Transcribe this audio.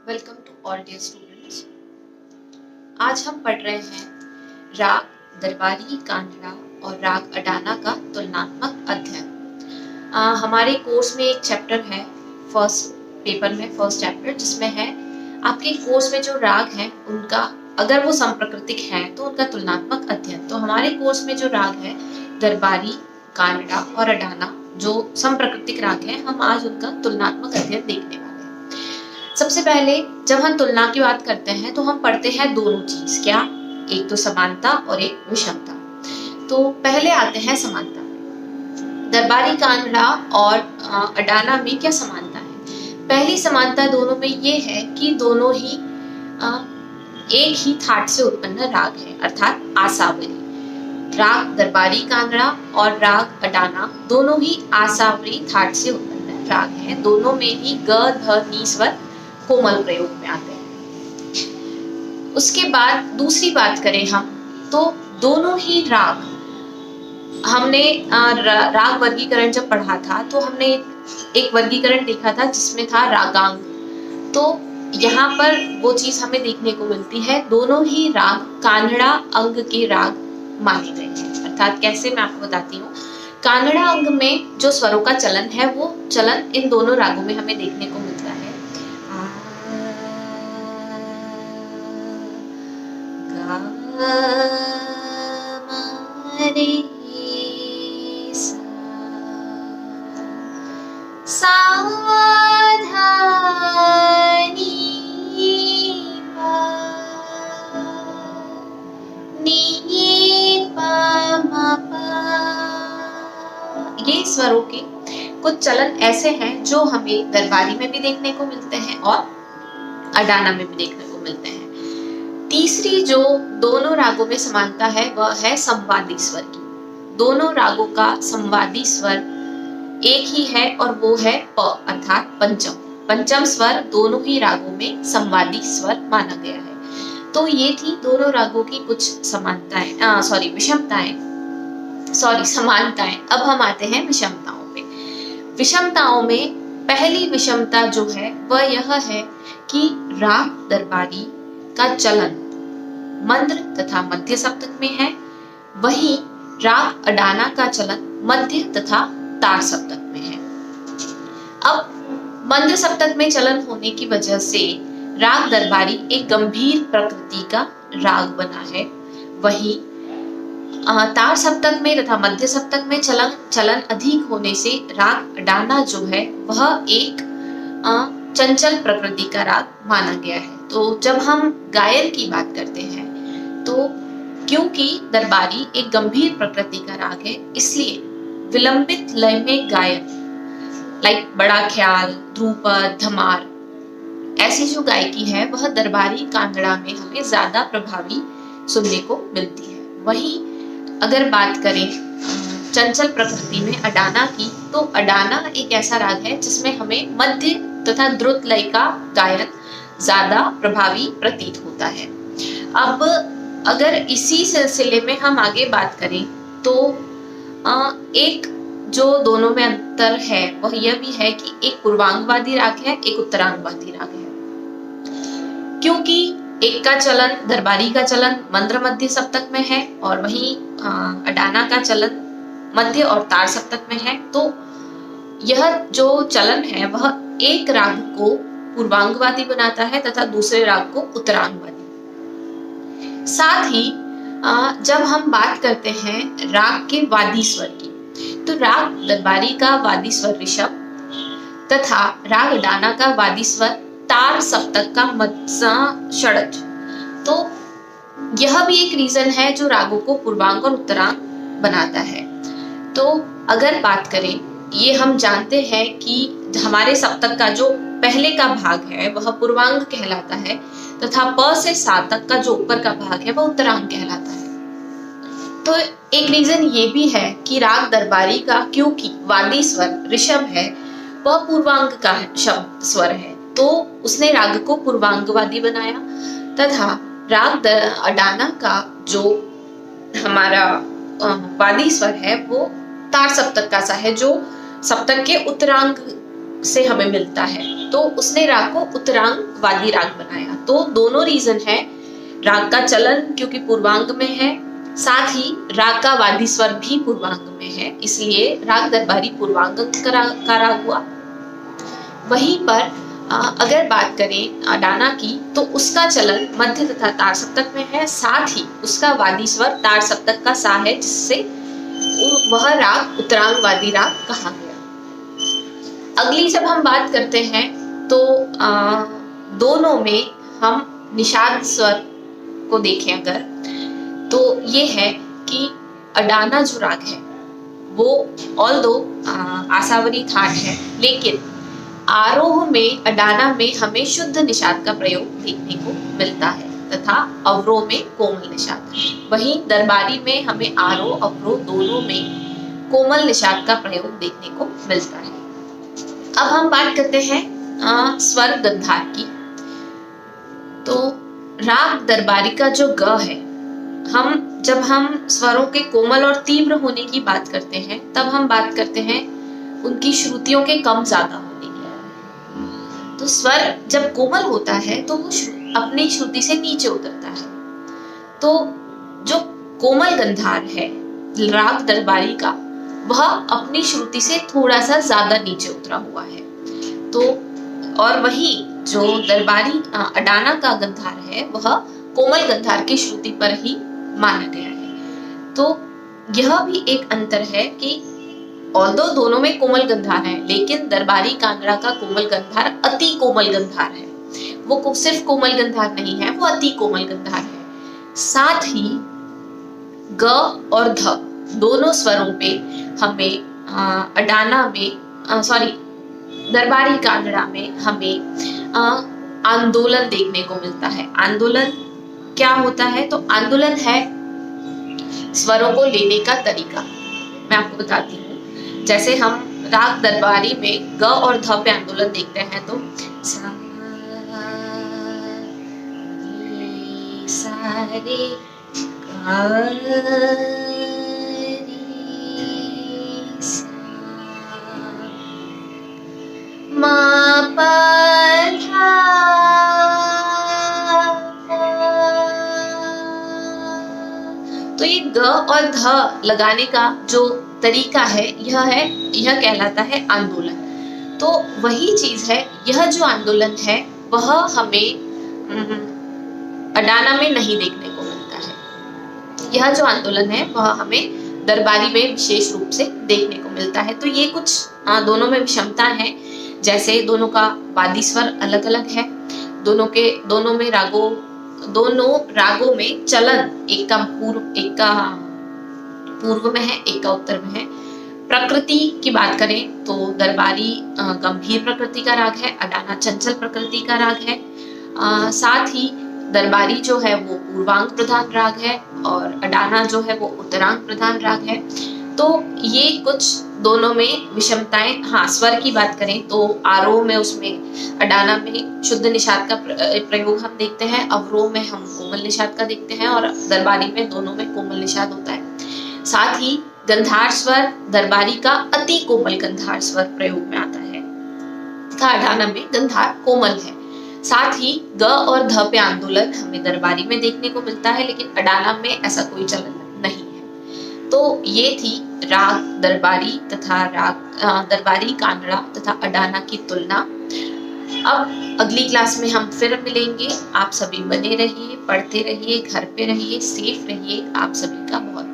Welcome to all dear students. आज हम पढ़ रहे हैं राग दरबारी कांगड़ा और राग अडाना का तुलनात्मक अध्ययन। हमारे कोर्स में एक चैप्टर है फर्स्ट पेपर में, फर्स्ट चैप्टर, जिसमें है आपके कोर्स में जो राग हैं उनका अगर वो समप्रकृतिक हैं तो उनका तुलनात्मक अध्ययन। तो हमारे कोर्स में जो राग है दरबारी कांगड़ा और अडाना जो समप्रकृतिक राग हैं, हम आज उनका तुलनात्मक अध्ययन देखने वाले हैं। सबसे पहले जब हम तुलना की बात करते हैं तो हम पढ़ते हैं दोनों चीज, क्या? एक तो समानता और एक विषमता। तो पहले आते हैं समानता। दरबारी कांगड़ा और अडाना में क्या समानता है? पहली समानता दोनों में ये है कि दोनों ही एक ही थाट से उत्पन्न राग है, अर्थात आसावरी। राग दरबारी कांगड़ा और राग अडाना दोनों ही आसावरी थाट से उत्पन्न राग है। दोनों में ही ग ध नी स्वर कोमल प्रयोग में आते हैं। उसके बाद दूसरी बात करें हम तो दोनों ही राग, हमने राग वर्गीकरण जब पढ़ा था तो हमने एक वर्गीकरण देखा था जिसमें था रागांग। तो यहाँ पर वो चीज हमें देखने को मिलती है, दोनों ही राग कांगड़ा अंग के राग माने गए हैं। अर्थात कैसे, मैं आपको बताती हूँ। कांगड़ा अंग में जो स्वरों का चलन है वो चलन इन दोनों रागों में हमें देखने को मिलता है। ये स्वरों के कुछ चलन ऐसे हैं जो हमें दरबारी में भी देखने को मिलते हैं और अडाना में भी देखने को मिलते हैं। तीसरी जो दोनों रागों में समानता है वह है संवादी स्वर की। दोनों रागों का संवादी स्वर एक ही है और वो है प, अर्थात पंचम। पंचम स्वर दोनों ही रागों में संवादी स्वर माना गया है। तो ये थी दोनों रागों की कुछ समानताएं, समानताएं। अब हम आते हैं विषमताओं पे। विषमताओं में पहली विषमता जो है वह यह है कि राग दरबारी का चलन मंद्र तथा मध्य सप्तक में है, वहीं राग अडाना का चलन मध्य तथा तार सप्तक में है। अब मंद्र सप्तक में चलन होने की वजह से राग दरबारी एक गंभीर प्रकृति का राग बना है, वहीं तार सप्तक में तथा मध्य सप्तक में चलन अधिक होने से राग अडाना जो है वह एक चंचल प्रकृति का राग माना गया है। तो जब हम गायन की बात करते हैं तो क्योंकि दरबारी एक गंभीर प्रकृति का राग है, इसलिए विलंबित लय में गायन, लाइक बड़ा ख्याल, ध्रुपद, धमार, ऐसी जो गायकी है वह दरबारी कांगड़ा में हमें ज्यादा प्रभावी सुनने को मिलती है। वहीं अगर बात करें चंचल प्रकृति में अडाना की, तो अडाना एक ऐसा राग है जिसमें हमें मध्य तथा द्रुत लय का गायन ज्यादा प्रभावी प्रतीत होता है। अब अगर इसी सिलसिले में हम आगे बात करें तो एक जो दोनों में अंतर है वह यह भी है कि एक पूर्वांगवादी राग है, एक उत्तरांगवादी राग है। क्योंकि एक का चलन, दरबारी का चलन मंद्र मध्य सप्तक में है और वहीं अडाना का चलन मध्य और तार सप्तक में है, तो यह जो चलन है वह एक राग को पूर्वांगवादी बनाता है तथा दूसरे राग को उत्तरांगवादी। साथ ही जब हम बात करते हैं राग के वादी स्वर की, तो राग दरबारी का वादी स्वर ऋषभ तथा राग अडाना का वादी स्वर तार सप्तक का षड्ज। तो यह भी एक रीजन है जो रागों को पूर्वांग और उत्तरांग बनाता है। तो अगर बात करें, ये हम जानते हैं कि हमारे सप्तक का जो पहले का भाग है वह पूर्वांग कहलाता है तथा प से सा तक का जो ऊपर का भाग है वह उत्तरांग कहलाता है। तो एक रीजन ये भी है कि राग दरबारी का, क्योंकि वादी स्वर ऋषभ है, वह पूर्वांग का शब्द स्वर है, तो उसने राग को पूर्वांगवादी बनाया तथा राग अडाना का जो हमारा वादी स्वर है वो तार सप्तक का सा है, जो सप्तक के उत्तरांग से हमें मिलता है, तो उसने राग को उत्तरांग वादी राग बनाया। तो दोनों रीजन है, राग का चलन क्योंकि पूर्वांग में है, साथ ही राग का वादी स्वर भी पूर्वांग में है, इसलिए राग दरबारी पूर्वांग का राग हुआ। वहीं पर अगर बात करें अडाना की, तो उसका चलन मध्य तथा तार सप्तक में है, साथ ही उसका वादी स्वर तार सप्तक का सा है, जिससे वह राग उत्तरांग वादी राग कहा गया। अगली जब हम बात करते हैं तो दोनों में हम निषाद स्वर को देखें अगर, तो ये है कि अडाना जो राग है वो ऑल्दो आसावरी थाट है, लेकिन आरोह में अडाना में हमें शुद्ध निषाद का प्रयोग देखने को मिलता है तथा अवरोह में कोमल निषाद। वहीं दरबारी में हमें आरोह अवरोह दोनों में कोमल निषाद का प्रयोग देखने को मिलता है। अब हम बात करते हैं स्वर गंधार की। तो राग दरबारी का जो ग है, जब हम स्वरों के कोमल और तीव्र होने की बात करते हैं, तब हम बात करते हैं उनकी श्रुतियों के कम ज्यादा होने की। तो स्वर जब कोमल होता है तो वो अपनी श्रुति से नीचे उतरता है। तो जो कोमल गंधार है राग दरबारी का, वह अपनी श्रुति से थोड़ा सा ज्यादा नीचे उतरा हुआ है। तो और वही जो दरबारी अडाना का गंधार है, वह कोमल गंधार की श्रुति पर ही माना गया है। तो यह भी एक अंतर है कि ऑल्दो दोनों में कोमल गंधार है, लेकिन दरबारी कांगड़ा का कोमल गंधार अति कोमल गंधार है। वो सिर्फ कोमल गंधार नहीं है, वो अति कोमल गंधार है। साथ ही ग और ध दोनों स्वरों पे हमें अडाना में दरबारी कांगड़ा में हमें आंदोलन देखने को मिलता है। आंदोलन क्या होता है? तो आंदोलन है स्वरों को लेने का तरीका। मैं आपको बताती हूँ, जैसे हम राग दरबारी में ग और ध पे आंदोलन देखते हैं तो सारे तो ये ग और ध लगाने का जो तरीका है, यह कहलाता है आंदोलन। तो वही चीज है, यह जो आंदोलन है वह हमें अडाना में नहीं देखने को मिलता है। यह जो आंदोलन है वह हमें दरबारी में विशेष रूप से देखने को मिलता है। तो ये कुछ दोनों में विषमता है, जैसे दोनों का वादी स्वर अलग अलग है, दोनों रागों में चलन एक का पूर्व में है, एक का उत्तर में है। प्रकृति की बात करें तो दरबारी गंभीर प्रकृति का राग है, अडाना चंचल प्रकृति का राग है। साथ ही दरबारी जो है वो पूर्वांग प्रधान राग है और अडाना जो है वो उत्तरांग प्रधान राग है। तो ये कुछ दोनों में विषमताएं। हाँ, स्वर की बात करें तो आरोह में उसमें अडाना में शुद्ध निषाद का प्रयोग हम देखते हैं, अवरोह में हम कोमल निषाद का देखते हैं और दरबारी में दोनों में कोमल निषाद होता है। साथ ही गंधार स्वर दरबारी का अति कोमल गंधार स्वर प्रयोग में आता है तथा अडाना में गंधार कोमल है। साथ ही ग और ध पे आंदोलन हमें दरबारी में देखने को मिलता है, लेकिन अडाना में ऐसा कोई चलन नहीं है। तो ये थी राग दरबारी तथा राग दरबारी कांगड़ा तथा अडाना की तुलना। अब अगली क्लास में हम फिर मिलेंगे। आप सभी बने रहिए, पढ़ते रहिए, घर पे रहिए, सेफ रहिए। आप सभी का बहुत